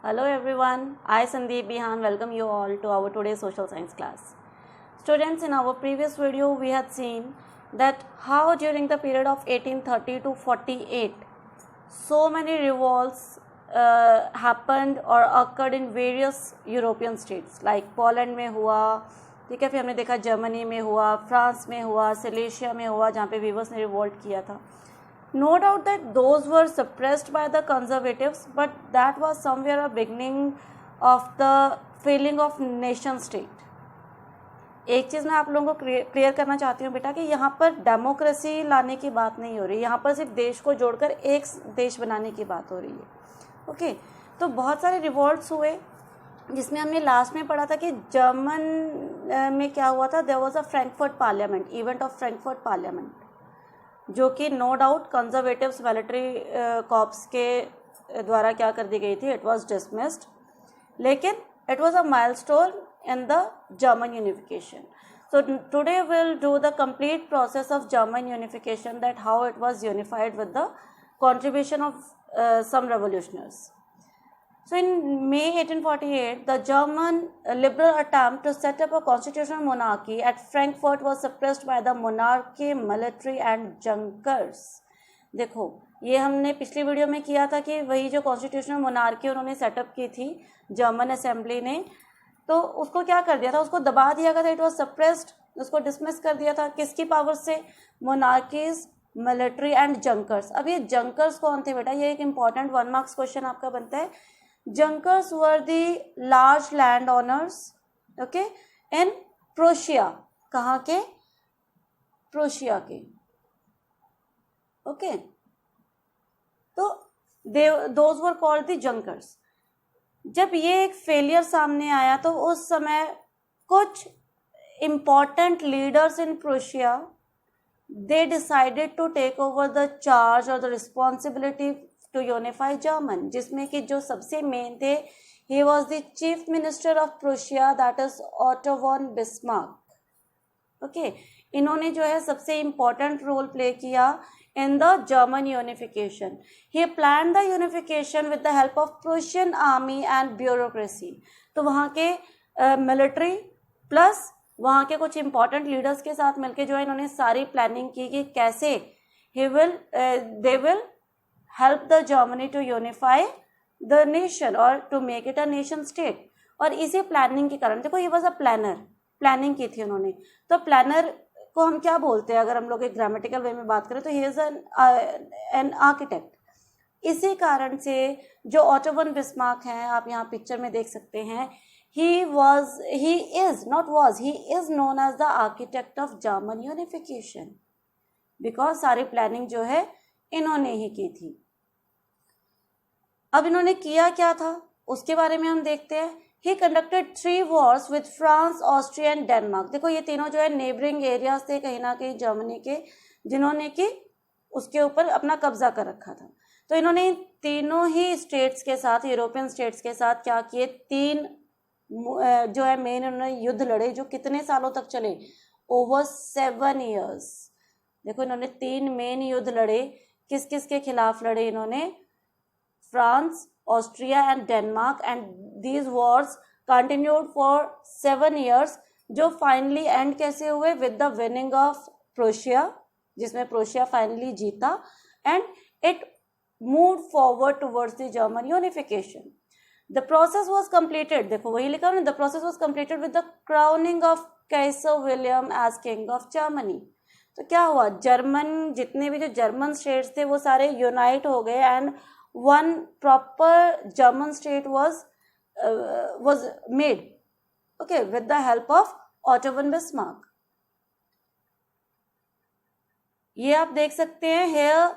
Hello everyone, I Sandeep Bihan welcome you all to our today's social science class. Students, in our previous video we had seen that how during the period of 1830 to 48 so many revolts happened or occurred in various European states like Poland में हुआ, ठीक है, फिर हमने देखा Germany में हुआ, France में हुआ, सिलेशिया में हुआ जहाँ पे वीवर्स ने रिवोल्ट किया था. No doubt that those were suppressed by the conservatives, but that was somewhere a beginning of the failing of nation state. एक चीज़ मैं आप लोगों को क्लियर करना चाहती हूँ बेटा कि यहाँ पर डेमोक्रेसी लाने की बात नहीं हो रही, यहाँ पर सिर्फ देश को जोड़कर एक देश बनाने की बात हो रही है. ओके, तो बहुत सारे रिवॉल्ट्स हुए जिसमें हमने लास्ट में पढ़ा था कि जर्मन में क्या हुआ था. There was a Frankfurt parliament, event of Frankfurt parliament, जो कि no doubt conservatives military corps के द्वारा क्या कर दी गई थी. इट वाज डिसमिस्ड, लेकिन it was a milestone in the German unification. So today will do the complete process of German unification, that how it was unified with the contribution of some revolutionaries. So in May 1848, the German liberal attempt to set up a constitutional monarchy at Frankfurt was suppressed by the monarchy, military and Junkers. देखो, ये हमने पिछली video में किया था कि वही जो कॉन्स्टिट्यूशनल मोनार्की उन्होंने सेटअप की थी जर्मन असेंबली ने, तो उसको क्या कर दिया था, उसको दबा दिया गया था. इट वॉज सप्रेस्ड, उसको डिसमिस कर दिया था. किसकी पावर से? Monarchies, military and junkers. अब ये जंकर्स कौन थे बेटा? ये एक इंपॉर्टेंट 1 मार्क्स क्वेश्चन आपका बनता है. Junkers were the large land owners, okay, in Prussia. कहाँ के? प्रोशिया के. ओके, तो those were called the junkers. जब ये एक फेलियर सामने आया तो उस समय कुछ important leaders in Prussia they decided to take over the charge or the responsibility to unify German, जिसमें कि जो सबसे मेन थे, he was the chief minister of Prussia, that is Otto von Bismarck. okay, इन्होंने जो है सबसे important role play किया in the German unification. He planned the unification with the help of Prussian army and bureaucracy. तो वहाँ के military plus वहाँ के कुछ इंपॉर्टेंट लीडर्स के साथ मिलकर जो है इन्होंने सारी प्लानिंग की कि कैसे they will help the Germany to unify the nation और to make it a nation state. और इसी प्लानिंग के कारण, देखो, ये वॉज अ प्लानर, प्लानिंग की थी उन्होंने. तो प्लानर को हम क्या बोलते हैं अगर हम लोग एक ग्रामेटिकल वे में बात करें तो ही इज एन आर्किटेक्ट. इसी कारण से जो ऑटो वन बिस्मार्क हैं, आप यहाँ पिक्चर में देख सकते हैं, he is known as the architect of German unification because सारी प्लानिंग जो है इन्होंने ही की थी. अब इन्होंने किया क्या था उसके बारे में हम देखते हैं. He conducted 3 wars with France, Austria and Denmark. देखो, ये तीनों जो है नेबरिंग एरियाज थे कहीं ना कहीं जर्मनी के, जिन्होंने कि उसके ऊपर अपना कब्जा कर रखा था. तो इन्होंने तीनों ही स्टेट्स के साथ, यूरोपियन स्टेट्स के साथ क्या किए, 3 जो है मेन उन्होंने युद्ध लड़े जो कितने सालों तक चले, ओवर 7 years. देखो, इन्होंने 3 मेन युद्ध लड़े. किस किस के खिलाफ लड़े इन्होंने? France, Austria and Denmark. And these Wars continued for 7 years, जो फाइनली एंड कैसे हुए? With the winning of Prussia, जिसमें प्रोशिया फाइनली जीता and it moved forward towards the German unification. The process was completed, देखो वही लिखा है, the process was completed with the crowning of Kaiser William as king of Germany. तो क्या हुआ? German, जितने भी जो जर्मन स्टेट्स थे वो सारे यूनाइट हो गए and one proper German state was made, okay, with the help of Otto von Bismarck. ये आप देख सकते हैं, here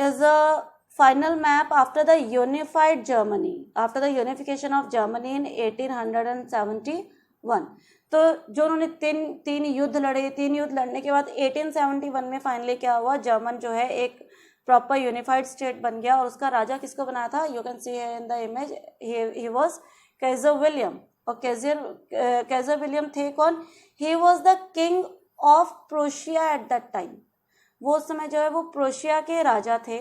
is a final map after the unified Germany, after the unification of Germany in 1871. तो जो उन्होंने तीन युद्ध लड़े, 3 युद्ध लड़ने के बाद 1871 में फाइनली क्या हुआ, जर्मन जो है एक प्रॉपर यूनिफाइड स्टेट बन गया. और उसका राजा किसको बनाया था? You can see in the image, he was Kaizer William. और काइजर विलियम थे कौन? He was the king of Prussia eight that time. वो उस समय जो है वो प्रोशिया के राजा थे.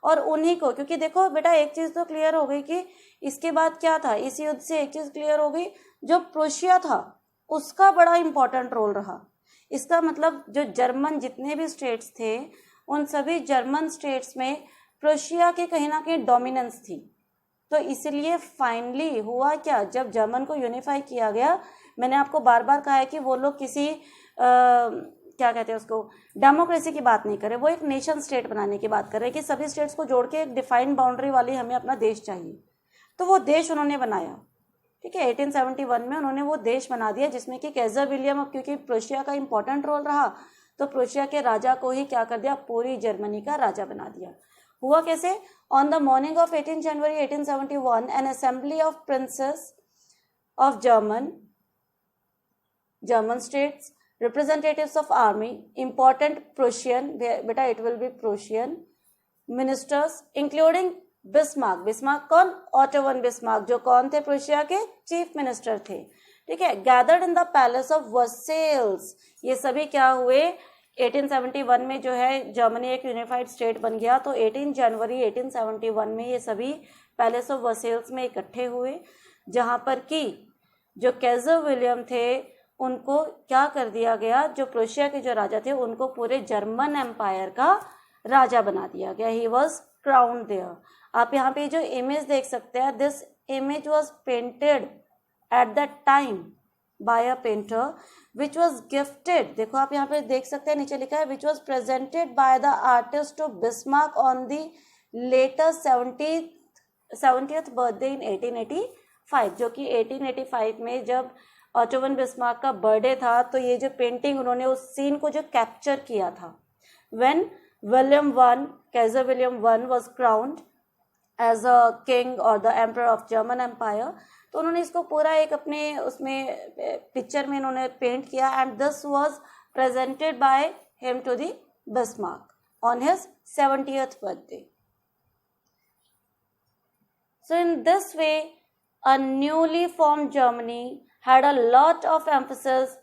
और उन्हीं को, क्योंकि देखो बेटा एक चीज़ तो क्लियर हो गई कि इसके बाद क्या था, इस युद्ध से एक चीज़ क्लियर हो गई, जो प्रोशिया था उसका बड़ा इंपॉर्टेंट रोल रहा। इसका मतलब जो जर्मन जितने भी स्टेट्स थे उन सभी जर्मन स्टेट्स में प्रोशिया के कहीं ना कहीं डोमिनेंस थी। तो इसलिए फाइनली हुआ क्या, जब जर्मन को यूनिफाई किया गया, मैंने आपको बार बार कहा है कि वो लोग किसी क्या कहते हैं उसको, डेमोक्रेसी की बात नहीं कर रहे, वो एक नेशन स्टेट बनाने की बात कर रहे हैं कि सभी स्टेट्स को जोड़ के एक डिफाइंड बाउंड्री वाली हमें अपना देश चाहिए। तो वो देश उन्होंने बनाया, ठीक है, 1871 में उन्होंने वो देश बना दिया, जिसमें कि कैजर विलियम, क्योंकि प्रोशिया का इंपॉर्टेंट रोल रहा तो प्रोशिया के राजा को ही क्या कर दिया, पूरी जर्मनी का राजा बना दिया। हुआ कैसे, on the morning of 18 January 1871 N assembly of princess of German states, representatives of army, important Prussian, बेटा it will be Prussian ministers, including Bismarck, Bismarck कौन, ऑटो वन बिस्मार्क, जो कौन थे, प्रुशिया के चीफ मिनिस्टर थे, ठीक है, gathered in the palace of Versailles. ये सभी क्या हुए, 1871 में जो है जर्मनी एक यूनिफाइड स्टेट बन गया, तो 18 जनवरी 1871 में ये सभी पैलेस ऑफ वर्सेल्स में इकट्ठे हुए, जहां पर कि जो कैजर विलियम थे उनको क्या कर दिया गया, जो प्रुशिया के जो राजा थे उनको पूरे जर्मन एम्पायर का राजा बना दिया गया। He was crowned there. आप यहाँ पे जो इमेज देख सकते हैं, this image was painted at that time by a painter which was gifted, देखो आप यहाँ पे देख सकते हैं नीचे लिखा है, which was presented by the artist to Bismarck on the latest 70th birthday in 1885, जो कि 1885 में जब ऑटो वन बिस्मार्क का बर्थडे था, तो ये जो पेंटिंग उन्होंने उस सीन को जो कैप्चर किया था, when William one, Kaiser William one was crowned as a king और the emperor of German empire, तो उन्होंने इसको पूरा एक अपने उसमें पिक्चर में इन्होंने पेंट किया, and this was presented by him to the Bismarck on his 70th birthday. So in this way, a newly formed Germany had a lot of emphasis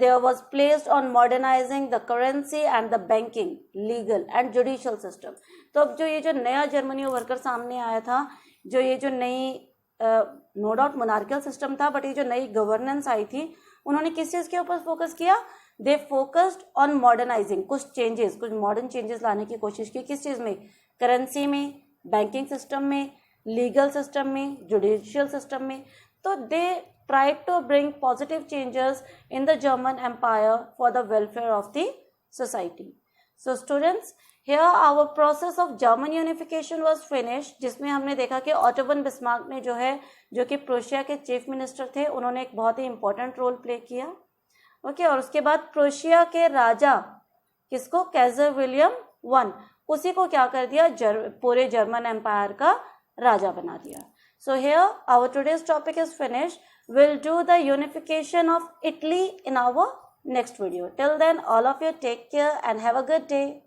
there was placed on modernizing the currency and the banking, legal and judicial system. तो अब जो ये जो नया Germany उभर कर सामने आया था, जो ये जो नई नो डाउट मोनार्कियल सिस्टम था, बट ये जो नई गवर्नेंस आई थी, उन्होंने किस चीज़ के ऊपर फोकस किया, दे फोकस्ड ऑन मॉडर्नाइजिंग, कुछ चेंजेस, कुछ मॉडर्न चेंजेस लाने की कोशिश की, किस चीज़ में, करेंसी में, बैंकिंग सिस्टम में, लीगल सिस्टम में, जुडिशियल सिस्टम में। तो दे tried to bring positive changes in the German Empire for the welfare of the society. So students, here our process of German unification was finished, जिसमें हमने देखा कि auto von Bismarck ने जो है, जो कि प्रुशिया के चीफ मिनिस्टर थे, उन्होंने एक बहुत ही इंपॉर्टेंट रोल प्ले किया, ओके। और उसके बाद प्रुशिया के राजा किसको, कैजर विलियम वन, उसी को क्या कर दिया, पूरे जर्मन एम्पायर का राजा बना दिया। So here our today's topic is finished. We'll do the unification of Italy in our next video. Till then, all of you take care and have a good day.